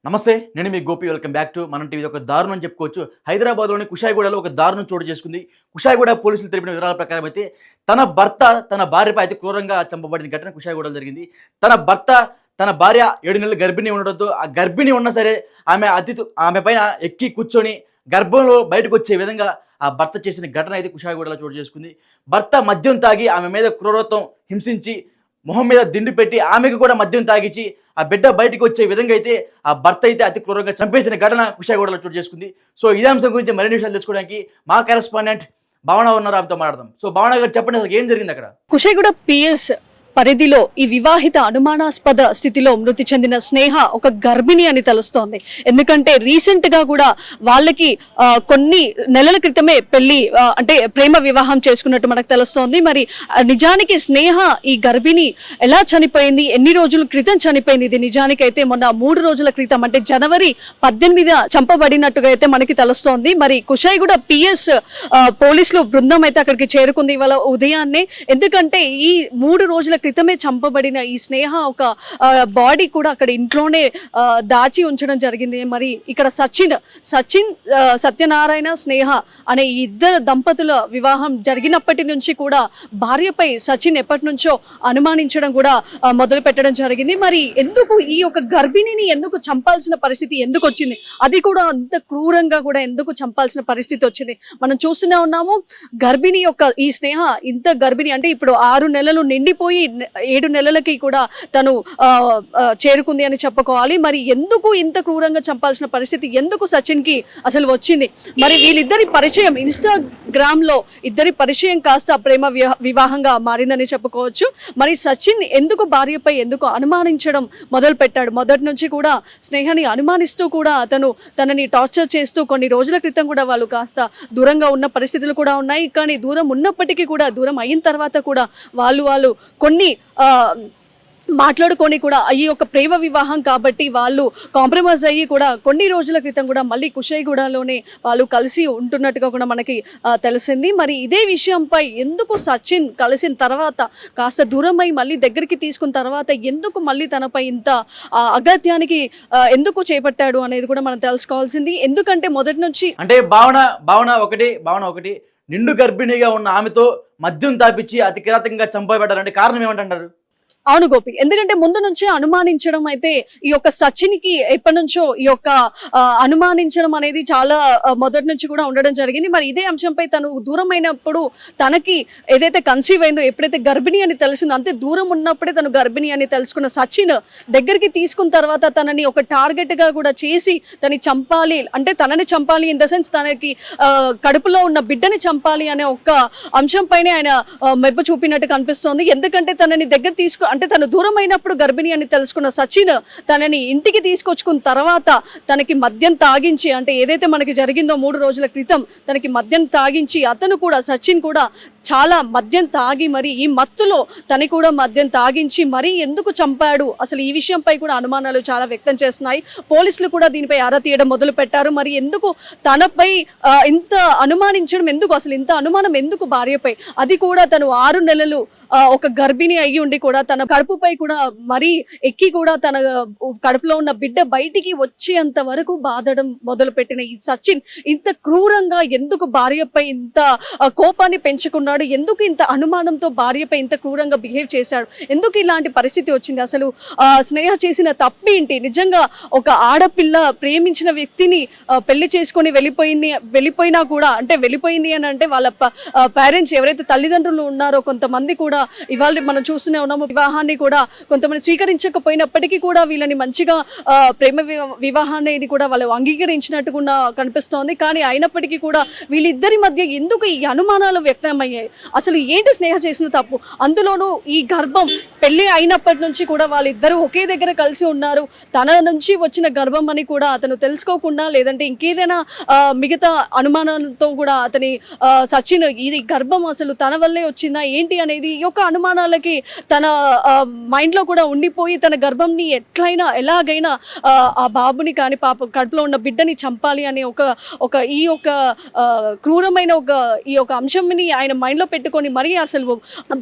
నమస్తే. నేను మీ Gopi. Welcome back to మనం టీవీ. ఒక దారుణం చెప్పుకోవచ్చు. హైదరాబాద్‌లోని కుషాయిగూడలో ఒక దారుణం చోటు చేసుకుంది. కుషాయిగూడ పోలీసులు తెలిపిన వివరాల ప్రకారం అయితే తన భర్త తన భార్యపై అతి క్రూరంగా చంపబడిన ఘటన కుషాయిగూడలో జరిగింది. తన భర్త తన భార్య 7 నెలలు గర్భిణి ఉండడంతో ఆ గర్భిణి ఉన్నా సరే ఆమె పైన ఎక్కి కూర్చొని గర్భంలో బయటకొచ్చే విధంగా ఆ భర్త చేసిన ఘటన అయితే కుషాయిగూడలో చోటు చేసుకుంది. భర్త మద్యం తాగి ఆమె మీద క్రూరత్వం హింసించి మొహం మీద దిండు పెట్టి ఆమెకు కూడా మద్యం తాగించి ఆ బిడ్డ బయటకు వచ్చే విధంగా అయితే ఆ భర్త అయితే అతి క్రూరంగా చంపేసిన ఘటన కుషాయిగూడలో చోటు చేసుకుంది. సో ఇదే అంశం గురించి మరిన్ని విషయాలు తెలుసుకోవడానికి మా కరెస్పాండెంట్ భావన ఉన్నారు, ఆమెతో మాట్లాడదాం. సో భావన గారు చెప్పండి, అసలు ఏం జరిగింది అక్కడ? కుషాయిగూడ పిఎస్ పరిధిలో ఈ వివాహిత అనుమానాస్పద స్థితిలో మృతి చెందిన స్నేహ ఒక గర్భిణి అని తెలుస్తోంది. ఎందుకంటే రీసెంట్ గా కూడా వాళ్ళకి కొన్ని నెలల క్రితమే పెళ్లి అంటే ప్రేమ వివాహం చేసుకున్నట్టు మనకు తెలుస్తోంది. మరి నిజానికి స్నేహ ఈ గర్భిణి ఎలా చనిపోయింది, ఎన్ని రోజుల క్రితం చనిపోయింది, ఇది నిజానికైతే మొన్న 3 రోజుల క్రితం అంటే జనవరి 18 చంపబడినట్టుగా అయితే మనకి తెలుస్తోంది. మరి కుషాయిగూడ పిఎస్ పోలీసులు బృందం అయితే అక్కడికి చేరుకుంది ఇవాళ ఉదయాన్నే. ఎందుకంటే ఈ 3 రోజుల క్రితమే చంపబడిన ఈ స్నేహ ఒక బాడీ కూడా అక్కడ ఇంట్లోనే దాచి ఉంచడం జరిగింది. మరి ఇక్కడ సచిన్ సత్యనారాయణ స్నేహ అనే ఈ ఇద్దరు దంపతుల వివాహం జరిగినప్పటి నుంచి కూడా భార్యపై సచిన్ ఎప్పటి నుంచో అనుమానించడం కూడా మొదలు పెట్టడం జరిగింది. మరి ఎందుకు ఈ యొక్క గర్భిణిని ఎందుకు చంపాల్సిన పరిస్థితి ఎందుకు వచ్చింది, అది కూడా అంత క్రూరంగా కూడా ఎందుకు చంపాల్సిన పరిస్థితి వచ్చింది మనం చూస్తూనే ఉన్నాము. గర్భిణి యొక్క ఈ స్నేహ ఇంత గర్భిణి అంటే ఇప్పుడు 6 నెలలు నిండిపోయి 7 నెలలకి కూడా తను చేరుకుంది అని చెప్పుకోవాలి. మరి ఎందుకు ఇంత క్రూరంగా చంపాల్సిన పరిస్థితి ఎందుకు సచిన్ కి అసలు వచ్చింది? మరి వీళ్ళిద్దరి పరిచయం ఇన్స్టాగ్రామ్ లో ఇద్దరి పరిచయం కాస్త ప్రేమ వివాహంగా మారిందని చెప్పుకోవచ్చు. మరి సచిన్ ఎందుకు భార్యపై ఎందుకు అనుమానించడం మొదలు పెట్టాడు? మొదటి నుంచి కూడా స్నేహని అనుమానిస్తూ కూడా అతను తనని టార్చర్ చేస్తూ కొన్ని రోజుల క్రితం కూడా వాళ్ళు కాస్త దూరంగా ఉన్న పరిస్థితులు కూడా ఉన్నాయి. కానీ దూరం ఉన్నప్పటికీ కూడా దూరం అయిన తర్వాత కూడా వాళ్ళు కొన్ని మాట్లాడుకొని కూడా ఈ యొక్క ప్రేమ వివాహం కాబట్టి వాళ్ళు కాంప్రమైజ్ అయ్యి కూడా కొన్ని రోజుల క్రితం కూడా మళ్ళీ కుషాయిగూడలోనే వాళ్ళు కలిసి ఉంటున్నట్టుగా కూడా మనకి తెలిసింది. మరి ఇదే విషయంపై ఎందుకు సచిన్ కలిసిన తర్వాత కాస్త దూరమై మళ్ళీ దగ్గరికి తీసుకున్న తర్వాత ఎందుకు మళ్ళీ తనపై ఇంత అగత్యానికి ఎందుకు చేపట్టాడు అనేది కూడా మనం తెలుసుకోవాల్సింది. ఎందుకంటే మొదటి నుంచి అంటే భావన ఒకటి నిండు గర్భిణిగా ఉన్న ఆమెతో మద్యం తాపించి అతి కిరాతకంగా చంపబడ్డారంటే కారణం ఏమంటారు? అవును గోపి, ఎందుకంటే ముందు నుంచే అనుమానించడం అయితే ఈ యొక్క సచిన్కి ఎప్పటి నుంచో ఈ యొక్క అనుమానించడం అనేది చాలా మొదటి నుంచి కూడా ఉండడం జరిగింది. మరి ఇదే అంశంపై తను దూరం అయినప్పుడు తనకి ఏదైతే కన్సీవ్ అయిందో, ఎప్పుడైతే గర్భిణి అని తెలిసిందో అంతే దూరం ఉన్నప్పుడే తను గర్భిణి అని తెలుసుకున్న సచిన్ దగ్గరికి తీసుకున్న తర్వాత తనని ఒక టార్గెట్ గా కూడా చేసి తనని చంపాలి, అంటే తనని చంపాలి ఇన్ ద సెన్స్ తనకి కడుపులో ఉన్న బిడ్డని చంపాలి అనే ఒక అంశం పైనే ఆయన మెబ్బ చూపినట్టు కనిపిస్తోంది. ఎందుకంటే తనని దగ్గర అంటే తను దూరం అయినప్పుడు గర్భిణి అని తెలుసుకున్న సచిన్ తనని ఇంటికి తీసుకొచ్చుకున్న తర్వాత తనకి మద్యం తాగించి, అంటే ఏదైతే మనకి జరిగిందో 3 రోజుల క్రితం తనకి మద్యం తాగించి అతను కూడా సచిన్ కూడా చాలా మద్యం తాగి మరి ఈ మత్తులో తను కూడా మద్యం తాగించి మరి ఎందుకు చంపాడు, అసలు ఈ విషయంపై కూడా అనుమానాలు చాలా వ్యక్తం చేస్తున్నాయి. పోలీసులు కూడా దీనిపై ఆరా తీయడం మొదలు పెట్టారు. మరి ఎందుకు తనపై ఇంత అనుమానించడం ఎందుకు, అసలు ఇంత అనుమానం ఎందుకు భార్యపై, అది కూడా తను 6 నెలలు ఒక గర్భిణి అయ్యి ఉండి కూడా తన కడుపుపై కూడా మరీ ఎక్కి కూడా తన కడుపులో ఉన్న బిడ్డ బయటికి వచ్చేంత వరకు బాధడం మొదలు పెట్టిన ఈ సచిన్ ఇంత క్రూరంగా ఎందుకు భార్యపై ఇంత కోపాన్ని పెంచుకున్నాడు, ఎందుకు ఇంత అనుమానంతో భార్యపై ఇంత క్రూరంగా బిహేవ్ చేశాడు, ఎందుకు ఇలాంటి పరిస్థితి వచ్చింది, అసలు స్నేహ చేసిన తప్పేంటి? నిజంగా ఒక ఆడపిల్ల ప్రేమించిన వ్యక్తిని పెళ్లి చేసుకొని వెళ్ళిపోయినా కూడా, అంటే వెళ్ళిపోయింది అని అంటే వాళ్ళ పేరెంట్స్ ఎవరైతే తల్లిదండ్రులు ఉన్నారో కొంతమంది కూడా ఇవాళ మనం చూస్తూనే ఉన్నాము, వివాహాన్ని కూడా కొంతమంది స్వీకరించకపోయినప్పటికీ కూడా వీళ్ళని మంచిగా ప్రేమ వివాహాన్ని కూడా వాళ్ళు అంగీకరించినట్టుగా కనిపిస్తోంది. కానీ అయినప్పటికీ కూడా వీళ్ళిద్దరి మధ్య ఎందుకు ఈ అనుమానాలు వ్యక్తమయ్యాయి, అసలు ఏంటి స్నేహ చేసిన తప్పు? అందులోనూ ఈ గర్భం పెళ్లి అయినప్పటి నుంచి కూడా వాళ్ళిద్దరూ ఒకే దగ్గర కలిసి ఉన్నారు, తన నుంచి వచ్చిన గర్భం అని కూడా అతను తెలుసుకోకుండా, లేదంటే ఇంకేదైనా మిగతా అనుమానంతో కూడా అతని సచిన్ ఇది గర్భం అసలు తన వల్లే వచ్చిందా ఏంటి అనేది ఈ యొక్క అనుమానాలకి తన మైండ్లో కూడా ఉండిపోయి తన గర్భంని ఎలాగైనా ఆ బాబుని కానీ పాప కడుపులో ఉన్న బిడ్డని చంపాలి అనే ఈ క్రూరమైన ఈ అంశంని ఆయన మైండ్లో పెట్టుకొని మరీ అసలు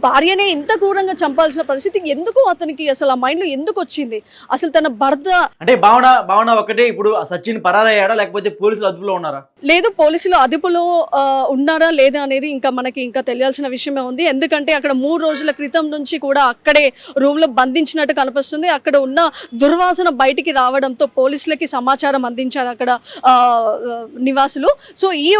భార్యనే ఇంత క్రూరంగా చంపాల్సిన పరిస్థితి ఎందుకు అతనికి అసలు ఆ మైండ్లో ఎందుకు వచ్చింది? అసలు తన భర్త అంటే భావన ఒకటే, ఇప్పుడు ఆ సచిన్ పరారయ్యాడా లేకపోతే పోలీసులు అదుపులో ఉన్నారా? లేదు, పోలీసులు అదుపులో ఉన్నారా లేదా అనేది ఇంకా తెలియాల్సిన విషయమే ఉంది. ఎందుకంటే అక్కడ 3 రోజుల క్రితం నుంచి కూడా అక్కడే రూమ్ లో బంధించినట్టు కనిపిస్తుంది. అక్కడ ఉన్న దుర్వాసన బయటికి రావడంతో పోలీసులకి సమాచారం అందించారు అక్కడ నివాసులు. సో ఈ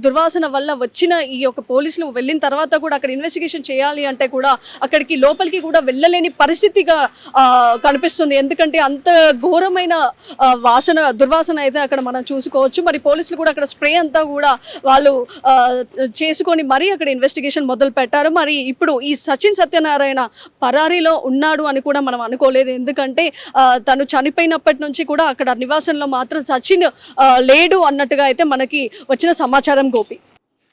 దుర్వాసన వల్ల వచ్చిన ఈ పోలీసులు వెళ్ళిన తర్వాత కూడా అక్కడ ఇన్వెస్టిగేషన్ చేయాలి అంటే కూడా అక్కడికి లోపలికి కూడా వెళ్ళలేని పరిస్థితిగా కనిపిస్తుంది. ఎందుకంటే అంత ఘోరమైన దుర్వాసన అయితే అక్కడ మనం చూసుకోవచ్చు. మరి పోలీసులు కూడా అక్కడ స్ప్రే అంతా కూడా వాళ్ళు చేసుకొని మరీ అక్కడ ఇన్వెస్టిగేషన్ మొదలు పెట్టారు. మరి ఇప్పుడు ఈ సచిన్ సత్యనారాయణ పరారీలో ఉన్నాడు అని కూడా మనం అనుకోలేదు. ఎందుకంటే తను చనిపోయినప్పటి నుంచి కూడా అక్కడ నివాసంలో మాత్రం సచిన్ లేడు అన్నట్టుగా అయితే మనకి వచ్చిన సమాచారం. Gopi,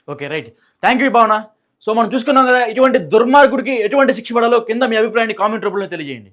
okay, right, thank you భావన. సో మనం చూసుకున్నాం కదా, ఇటువంటి దుర్మార్గుడికి ఎటువంటి శిక్ష పడాలో కింద మీ అభిప్రాయాన్ని కామెంట్ రూపంలో తెలియజేయండి.